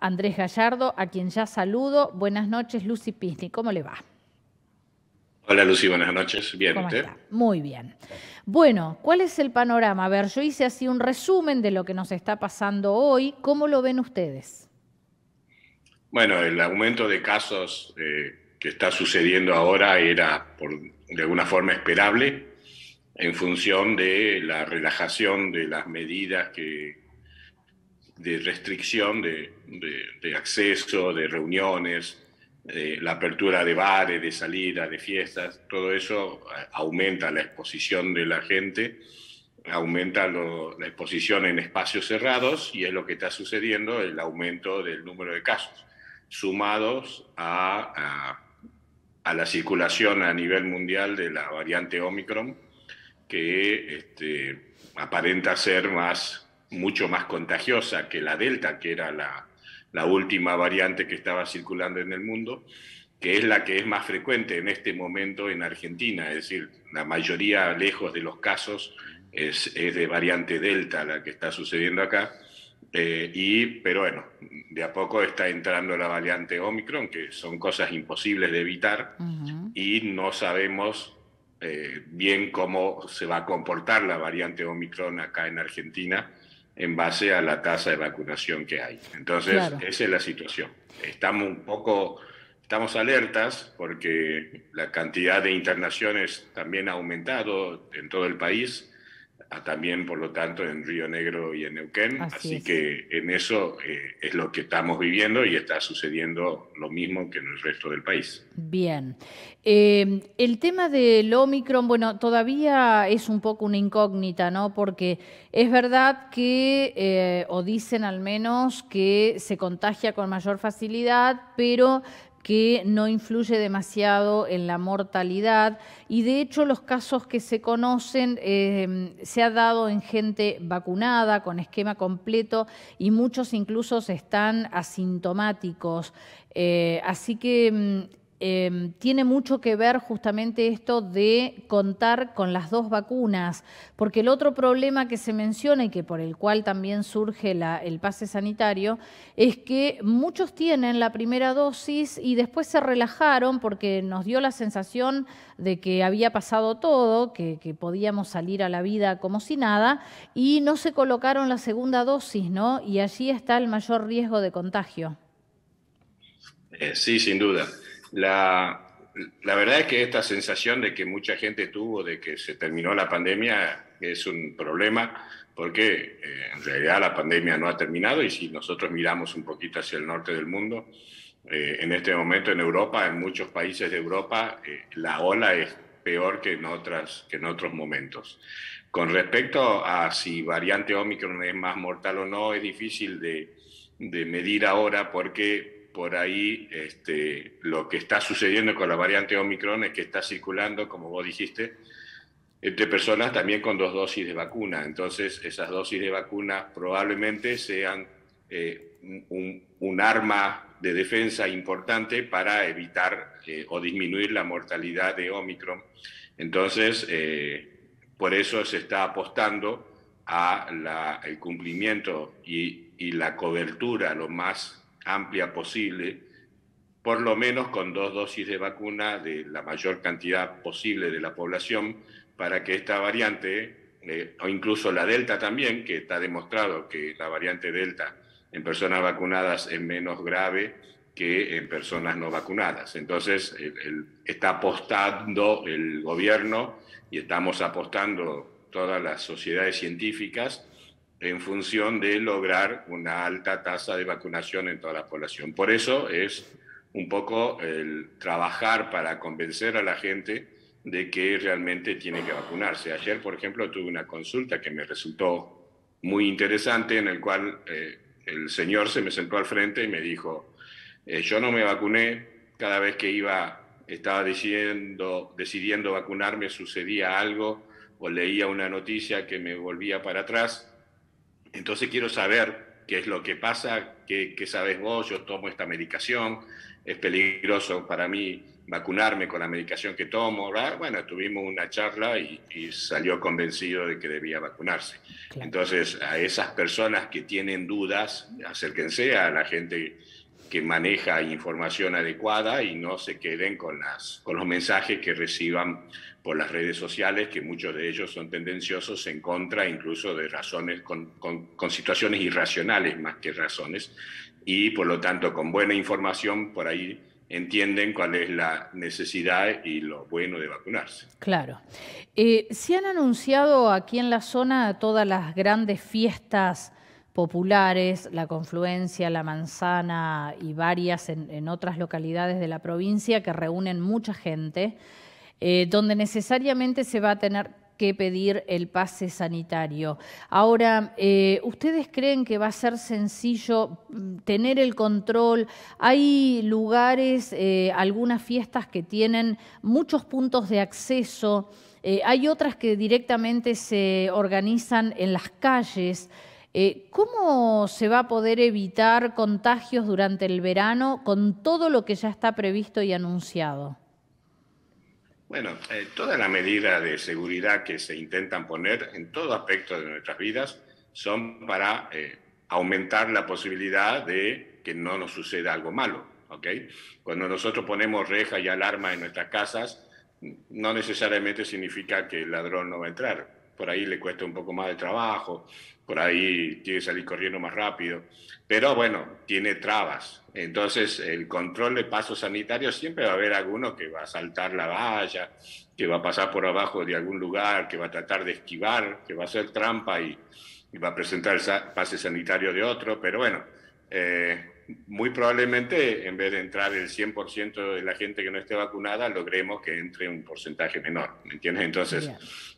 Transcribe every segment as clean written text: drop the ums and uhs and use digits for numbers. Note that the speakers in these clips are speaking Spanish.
Andrés Gallardo, a quien ya saludo. Buenas noches, Lucy Pisni, ¿cómo le va? Hola Lucy, buenas noches. Bien, ¿Cómo ¿usted? está? Muy bien. Bueno, ¿cuál es el panorama? A ver, yo hice así un resumen de lo que nos está pasando hoy. ¿Cómo lo ven ustedes? Bueno, el aumento de casos que está sucediendo ahora era de alguna forma esperable en función de la relajación de las medidas de restricción de acceso, de reuniones, la apertura de bares, de salidas, de fiestas. Todo eso aumenta la exposición de la gente, aumenta la exposición en espacios cerrados y es lo que está sucediendo, el aumento del número de casos, sumados a la circulación a nivel mundial de la variante Omicron, que aparenta ser mucho más contagiosa que la Delta, que era la última variante que estaba circulando en el mundo, que es la que es más frecuente en este momento en Argentina, es decir, la mayoría, lejos de los casos, es de variante Delta la que está sucediendo acá. Pero bueno, de a poco está entrando la variante Omicron, que son cosas imposibles de evitar, y no sabemos bien cómo se va a comportar la variante Omicron acá en Argentina en base a la tasa de vacunación que hay. Entonces, Claro. esa es la situación. Estamos alertas porque la cantidad de internaciones también ha aumentado en todo el país, también por lo tanto en Río Negro y en Neuquén, Así así es. que en eso es lo que estamos viviendo y está sucediendo lo mismo que en el resto del país. Bien. El tema del Omicron, bueno, todavía es un poco una incógnita, ¿no? Porque es verdad que, o dicen al menos, que se contagia con mayor facilidad, pero que no influye demasiado en la mortalidad. Y de hecho los casos que se conocen se ha dado en gente vacunada, con esquema completo, y muchos incluso están asintomáticos. Así que tiene mucho que ver justamente esto de contar con las dos vacunas, porque el otro problema que se menciona y que por el cual también surge el pase sanitario es que muchos tienen la primera dosis y después se relajaron porque nos dio la sensación de que había pasado todo, que podíamos salir a la vida como si nada, y no se colocaron la segunda dosis, ¿no? Y allí está el mayor riesgo de contagio. Sí, sin duda. La verdad es que esta sensación de que mucha gente tuvo de que se terminó la pandemia es un problema porque en realidad la pandemia no ha terminado y si nosotros miramos un poquito hacia el norte del mundo, en este momento en Europa, en muchos países de Europa, la ola es peor que en otros momentos. Con respecto a si variante Omicron es más mortal o no, es difícil de medir ahora porque por ahí lo que está sucediendo con la variante Omicron es que está circulando, como vos dijiste, entre personas también con dos dosis de vacuna. Entonces, esas dosis de vacuna probablemente sean un arma de defensa importante para evitar o disminuir la mortalidad de Omicron. Entonces, por eso se está apostando el cumplimiento y la cobertura lo más amplia posible, por lo menos con dos dosis de vacuna de la mayor cantidad posible de la población, para que esta variante, o incluso la Delta también, que está demostrado que la variante Delta en personas vacunadas es menos grave que en personas no vacunadas. Entonces, está apostando el gobierno y estamos apostando todas las sociedades científicas en función de lograr una alta tasa de vacunación en toda la población. Por eso es un poco el trabajar para convencer a la gente de que realmente tiene que vacunarse. Ayer, por ejemplo, tuve una consulta que me resultó muy interesante en el cual el señor se me sentó al frente y me dijo, yo no me vacuné, cada vez que estaba decidiendo vacunarme sucedía algo o leía una noticia que me volvía para atrás, entonces quiero saber qué es lo que pasa, qué sabes vos, yo tomo esta medicación, es peligroso para mí vacunarme con la medicación que tomo, ¿verdad? Bueno, tuvimos una charla y salió convencido de que debía vacunarse. Claro. Entonces, a esas personas que tienen dudas, acérquense a la gente que maneja información adecuada y no se queden con los mensajes que reciban por las redes sociales, que muchos de ellos son tendenciosos en contra incluso de razones, con situaciones irracionales más que razones, y por lo tanto con buena información por ahí entienden cuál es la necesidad y lo bueno de vacunarse. Claro. Se han anunciado aquí en la zona todas las grandes fiestas populares, la Confluencia, la Manzana y varias en otras localidades de la provincia que reúnen mucha gente, donde necesariamente se va a tener que pedir el pase sanitario. Ahora, ¿ustedes creen que va a ser sencillo tener el control? Hay lugares, algunas fiestas que tienen muchos puntos de acceso, hay otras que directamente se organizan en las calles. ¿Cómo se va a poder evitar contagios durante el verano con todo lo que ya está previsto y anunciado? Bueno, todas las medidas de seguridad que se intentan poner en todo aspecto de nuestras vidas son para aumentar la posibilidad de que no nos suceda algo malo, ¿ok? Cuando nosotros ponemos reja y alarma en nuestras casas, no necesariamente significa que el ladrón no va a entrar. Por ahí le cuesta un poco más de trabajo, por ahí tiene que salir corriendo más rápido, pero bueno, tiene trabas. Entonces, el control de paso sanitario siempre va a haber alguno que va a saltar la valla, que va a pasar por abajo de algún lugar, que va a tratar de esquivar, que va a hacer trampa y va a presentar el pase sanitario de otro, pero bueno, muy probablemente en vez de entrar el 100% de la gente que no esté vacunada, logremos que entre un porcentaje menor, ¿me entiendes? Entonces,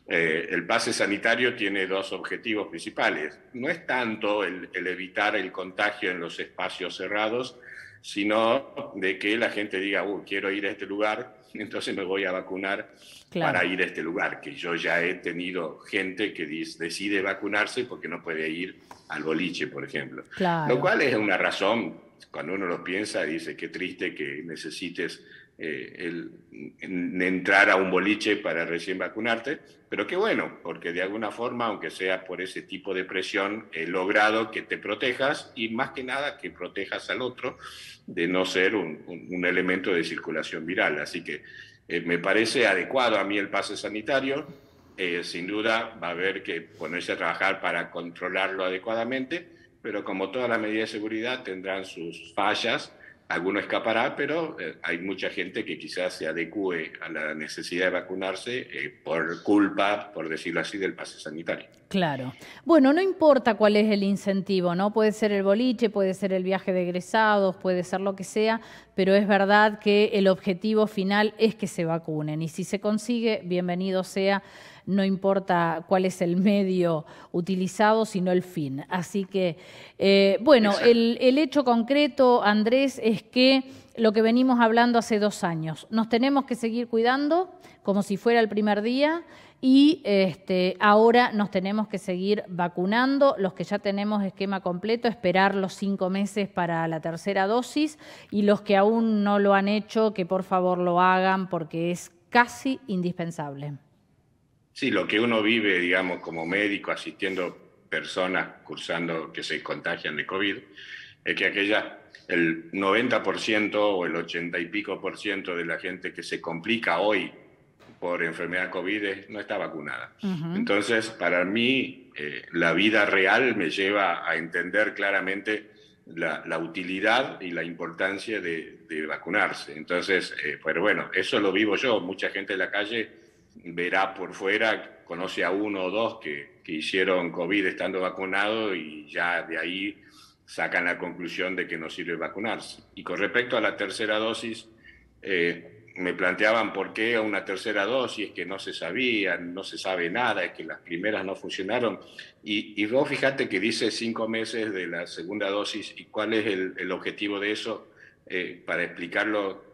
el pase sanitario tiene dos objetivos principales. No es tanto el evitar el contagio en los espacios cerrados, sino de que la gente diga, quiero ir a este lugar, entonces me voy a vacunar para ir a este lugar, que yo ya he tenido gente que decide vacunarse porque no puede ir al boliche, por ejemplo. Claro. Lo cual es una razón, cuando uno lo piensa, dice, qué triste que necesites entrar a un boliche para recién vacunarte, pero qué bueno, porque de alguna forma, aunque sea por ese tipo de presión, he logrado que te protejas y más que nada que protejas al otro de no ser un elemento de circulación viral. Así que me parece adecuado a mí el pase sanitario. Sin duda va a haber que ponerse a trabajar para controlarlo adecuadamente, pero como todas las medidas de seguridad tendrán sus fallas. Alguno escapará, pero hay mucha gente que quizás se adecue a la necesidad de vacunarse por culpa, por decirlo así, del pase sanitario. Claro. Bueno, no importa cuál es el incentivo, ¿no? Puede ser el boliche, puede ser el viaje de egresados, puede ser lo que sea, pero es verdad que el objetivo final es que se vacunen. Y si se consigue, bienvenido sea, no importa cuál es el medio utilizado, sino el fin. Así que, bueno, el hecho concreto, Andrés, es que lo que venimos hablando hace 2 años, nos tenemos que seguir cuidando como si fuera el primer día y ahora nos tenemos que seguir vacunando, los que ya tenemos esquema completo, esperar los 5 meses para la tercera dosis y los que aún no lo han hecho, que por favor lo hagan porque es casi indispensable. Sí, lo que uno vive, digamos, como médico, asistiendo personas cursando que se contagian de COVID, es que el 90% o el 80 y pico por ciento de la gente que se complica hoy por enfermedad COVID no está vacunada. Entonces, para mí, la vida real me lleva a entender claramente la utilidad y la importancia de vacunarse. Entonces, pero bueno, eso lo vivo yo. Mucha gente en la calle verá por fuera, conoce a 1 o 2 que hicieron COVID estando vacunados y ya de ahí sacan la conclusión de que no sirve vacunarse. Y con respecto a la tercera dosis, me planteaban por qué una tercera dosis, que no se sabía, no se sabe nada, es que las primeras no funcionaron. Y vos fíjate que dice 5 meses de la segunda dosis, ¿y cuál es el objetivo de eso? Para explicarlo,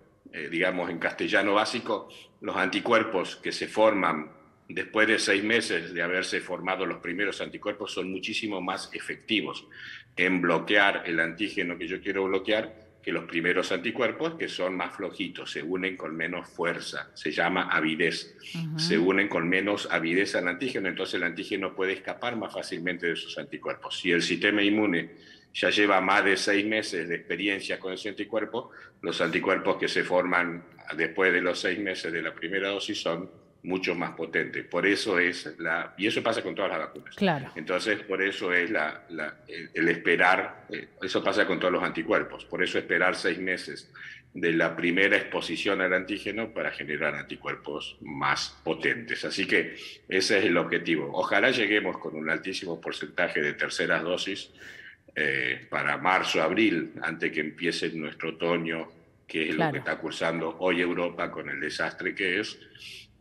digamos, en castellano básico, los anticuerpos que se forman después de 6 meses de haberse formado los primeros anticuerpos, son muchísimo más efectivos en bloquear el antígeno que yo quiero bloquear que los primeros anticuerpos, que son más flojitos, se unen con menos fuerza, se llama avidez. Se unen con menos avidez al antígeno, entonces el antígeno puede escapar más fácilmente de esos anticuerpos. Si el sistema inmune ya lleva más de 6 meses de experiencia con ese anticuerpo, los anticuerpos que se forman después de los 6 meses de la primera dosis son mucho más potentes. Por eso y eso pasa con todas las vacunas. Claro. Entonces, por eso es el esperar, eso pasa con todos los anticuerpos, por eso esperar 6 meses de la primera exposición al antígeno para generar anticuerpos más potentes. Así que ese es el objetivo. Ojalá lleguemos con un altísimo porcentaje de terceras dosis para marzo, abril, antes que empiece nuestro otoño, que es lo que está cursando hoy Europa con el desastre que es,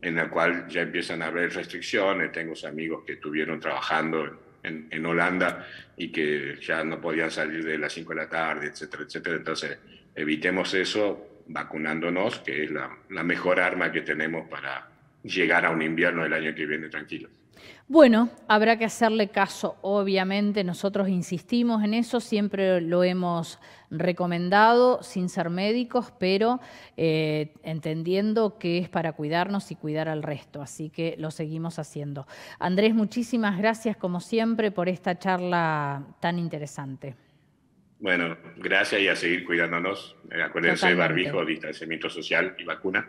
en la cual ya empiezan a haber restricciones. Tengo amigos que estuvieron trabajando en Holanda y que ya no podían salir de las 5 de la tarde, etcétera, etcétera. Entonces, evitemos eso vacunándonos, que es la mejor arma que tenemos para llegar a un invierno del año que viene tranquilo. Bueno, habrá que hacerle caso, obviamente, nosotros insistimos en eso, siempre lo hemos recomendado sin ser médicos, pero entendiendo que es para cuidarnos y cuidar al resto, así que lo seguimos haciendo. Andrés, muchísimas gracias como siempre por esta charla tan interesante. Bueno, gracias y a seguir cuidándonos. Acuérdense, barbijo, distanciamiento social y vacuna.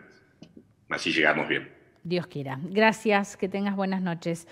Así llegamos bien. Dios quiera. Gracias, que tengas buenas noches.